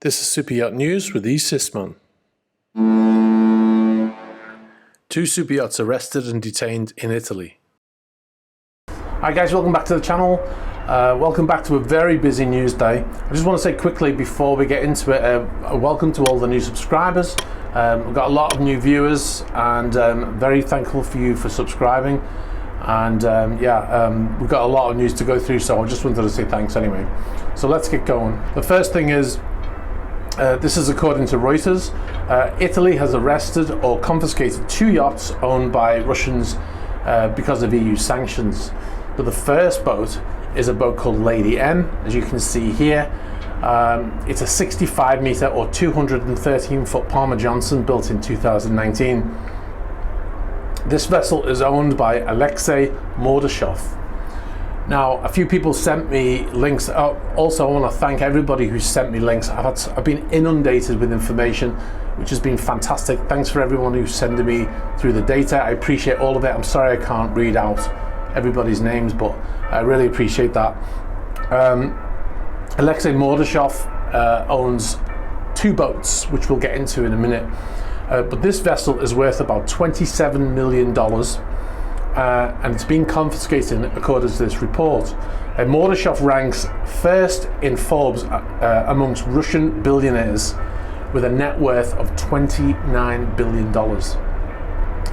This is Super Yacht News with E. Sisman. 2 super yachts arrested and detained in Italy. Hi guys, welcome back to the channel. Welcome back to a very busy news day. I just want to say quickly before we get into it, a welcome to all the new subscribers. We've got a lot of new viewers and very thankful for you for subscribing. And we've got a lot of news to go through, so I just wanted to say thanks anyway. So let's get going. The first thing is, this is according to Reuters. Italy has arrested or confiscated 2 yachts owned by Russians because of EU sanctions. But the first boat is a boat called Lady M, as you can see here. It's a 65 meter or 213 foot Palmer Johnson built in 2019. This vessel is owned by Alexei Mordechai. Now, a few people sent me links. Also, I want to thank everybody who sent me links. I've been inundated with information, which has been fantastic. Thanks for everyone who's sending me through the data. I appreciate all of it. I'm sorry I can't read out everybody's names, but I really appreciate that. Alexei Mordechai owns 2 boats, which we'll get into in a minute. But this vessel is worth about $27 million. And it's been confiscated according to this report. Mordechai ranks first in Forbes amongst Russian billionaires with a net worth of $29 billion.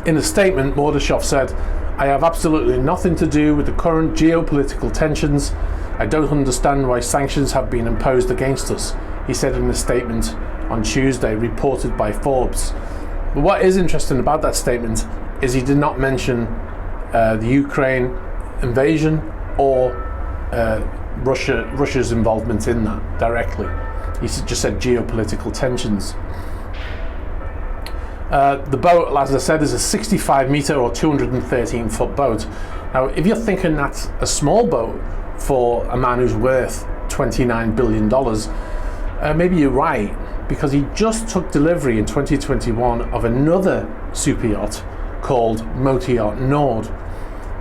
In a statement, Mordechai said, "I have absolutely nothing to do with the current geopolitical tensions. I don't understand why sanctions have been imposed against us," he said in a statement on Tuesday, reported by Forbes. But what is interesting about that statement is he did not mention the Ukraine invasion or Russia's involvement in that directly. He just said geopolitical tensions. The boat, as I said, is a 65 meter or 213 foot boat. Now, if you're thinking that's a small boat for a man who's worth $29 billion, maybe you're right, because he just took delivery in 2021 of another super yacht called Motor Yacht Nord.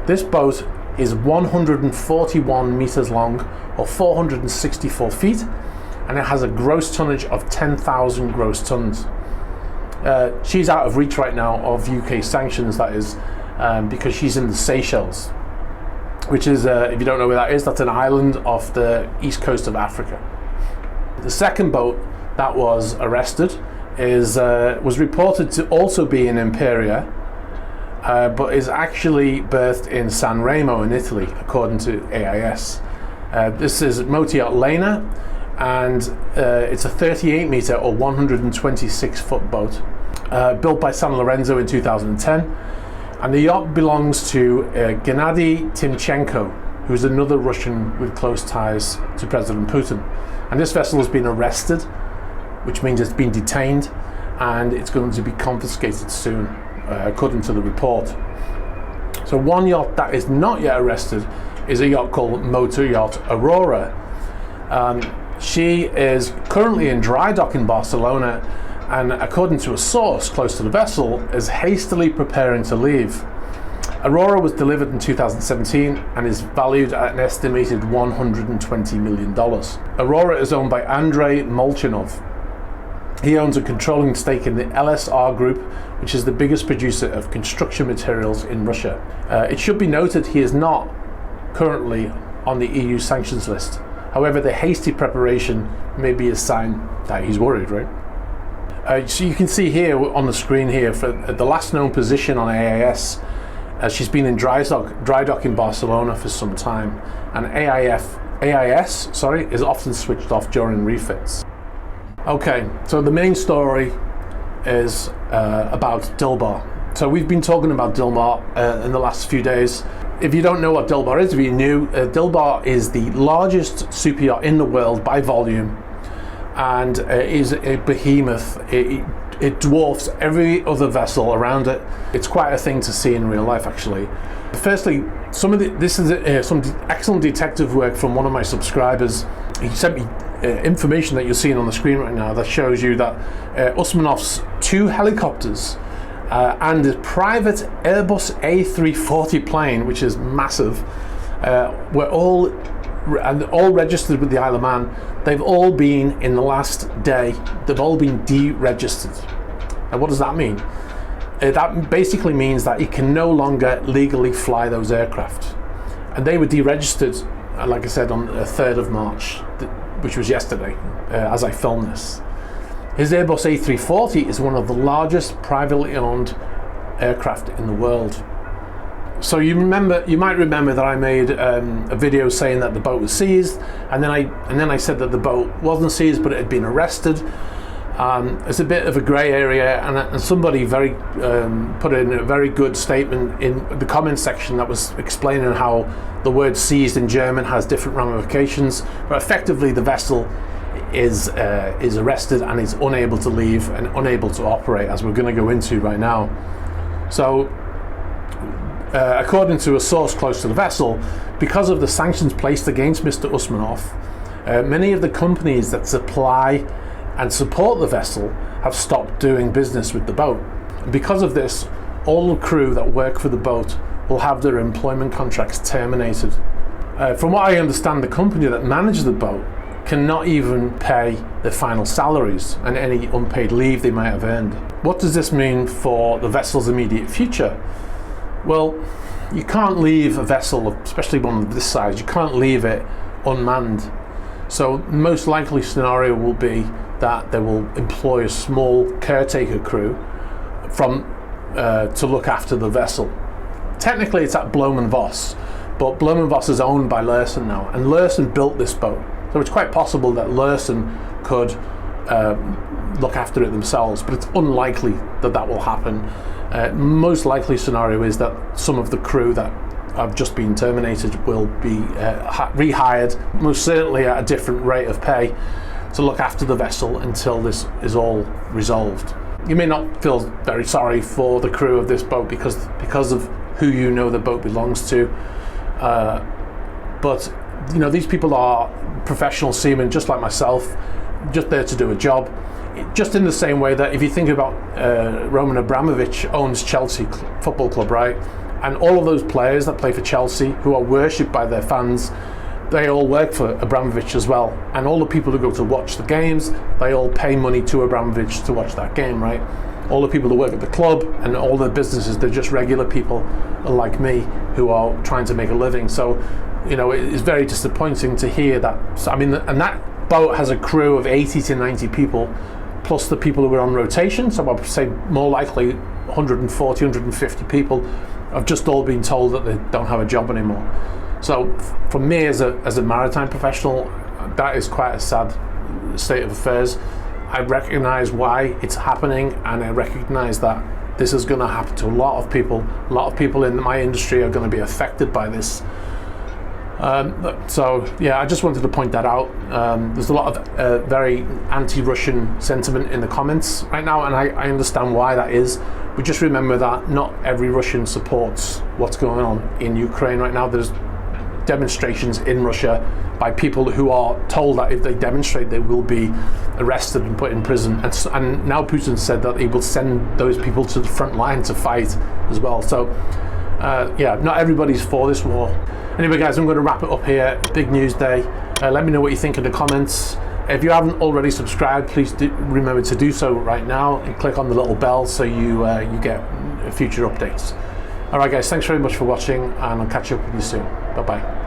This boat is 141 meters long or 464 feet, and it has a gross tonnage of 10,000 gross tons. She's out of reach right now of UK sanctions, that is, because she's in the Seychelles, which is, if you don't know where that is, that's an island off the east coast of Africa. The second boat that was arrested was reported to also be in Imperia, but is actually berthed in San Remo in Italy, according to AIS. This is Motor Yacht Lena, and it's a 38 meter or 126 foot boat, built by San Lorenzo in 2010. And the yacht belongs to Gennady Timchenko, who's another Russian with close ties to President Putin. And this vessel has been arrested, which means it's been detained, and it's going to be confiscated soon, according to the report. So one yacht that is not yet arrested is a yacht called Motor Yacht Aurora. She is currently in dry dock in Barcelona, and according to a source close to the vessel, is hastily preparing to leave. Aurora was delivered in 2017 and is valued at an estimated $120 million. Aurora is owned by Andrei Molchanov. He owns a controlling stake in the LSR Group, which is the biggest producer of construction materials in Russia. It should be noted he is not currently on the EU sanctions list. However, the hasty preparation may be a sign that he's worried, right? So you can see here on the screen here, for the last known position on AIS, she's been in dry dock in Barcelona for some time, and AIS is often switched off during refits. Okay, so the main story is about Delmar. So we've been talking about Delmar in the last few days. If you don't know what Delmar is, if you're new, Delmar is the largest super yacht in the world by volume, and is a behemoth. It dwarfs every other vessel around it. It's quite a thing to see in real life, actually. Firstly, some excellent detective work from one of my subscribers. He sent me information that you're seeing on the screen right now that shows you that Usmanov's 2 helicopters and a private Airbus A340 plane, which is massive, were all and all registered with the Isle of Man, they've all been, in the last day, they've all been deregistered. And what does that mean? That basically means that you can no longer legally fly those aircraft. And they were deregistered, like I said, on the 3rd of March, which was yesterday, as I filmed this. His Airbus A340 is one of the largest privately owned aircraft in the world. So you might remember that I made a video saying that the boat was seized, and then I said that the boat wasn't seized, but it had been arrested. It's a bit of a grey area, and somebody put in a very good statement in the comments section that was explaining how the word seized in German has different ramifications, but effectively the vessel is arrested and is unable to leave and unable to operate, as we're going to go into right now. So according to a source close to the vessel, because of the sanctions placed against Mr. Usmanov, many of the companies that supply and support the vessel have stopped doing business with the boat. And because of this, all the crew that work for the boat will have their employment contracts terminated. From what I understand, the company that manages the boat cannot even pay their final salaries and any unpaid leave they might have earned. What does this mean for the vessel's immediate future? Well, you can't leave a vessel, especially one of this size, you can't leave it unmanned. So the most likely scenario will be that they will employ a small caretaker crew to look after the vessel. Technically it's at Blohm + Voss, but Blohm + Voss is owned by Lursen now, and Lursen built this boat. So it's quite possible that Lursen could look after it themselves, but it's unlikely that will happen. Most likely scenario is that some of the crew that have just been terminated will be rehired, most certainly at a different rate of pay, to look after the vessel until this is all resolved. You may not feel very sorry for the crew of this boat because of who you know the boat belongs to, but you know, these people are professional seamen just like myself, just there to do a job. Just in the same way that if you think about Roman Abramovich owns Chelsea Football Club, right? And all of those players that play for Chelsea who are worshipped by their fans, they all work for Abramovich as well. And all the people who go to watch the games, they all pay money to Abramovich to watch that game, right? All the people who work at the club and all the businesses, they're just regular people like me who are trying to make a living. So, you know, it's very disappointing to hear that. I mean, and that boat has a crew of 80 to 90 people, plus the people who are on rotation. So I would say more likely 140, 150 people have just all been told that they don't have a job anymore. So for me as a maritime professional, that is quite a sad state of affairs. I recognize why it's happening, and I recognize that this is going to happen to a lot of people. A lot of people in my industry are going to be affected by this. So yeah, I just wanted to point that out. There's a lot of very anti-Russian sentiment in the comments right now, and I understand why that is. But just remember that not every Russian supports what's going on in Ukraine right now. There's demonstrations in Russia by people who are told that if they demonstrate, they will be arrested and put in prison. And now Putin said that he will send those people to the front line to fight as well. So yeah, not everybody's for this war. Anyway guys, I'm going to wrap it up here. Big news day. Let me know what you think in the comments. If you haven't already subscribed, please remember to do so right now and click on the little bell so you get future updates. Alright guys, thanks very much for watching, and I'll catch up with you soon. Bye bye.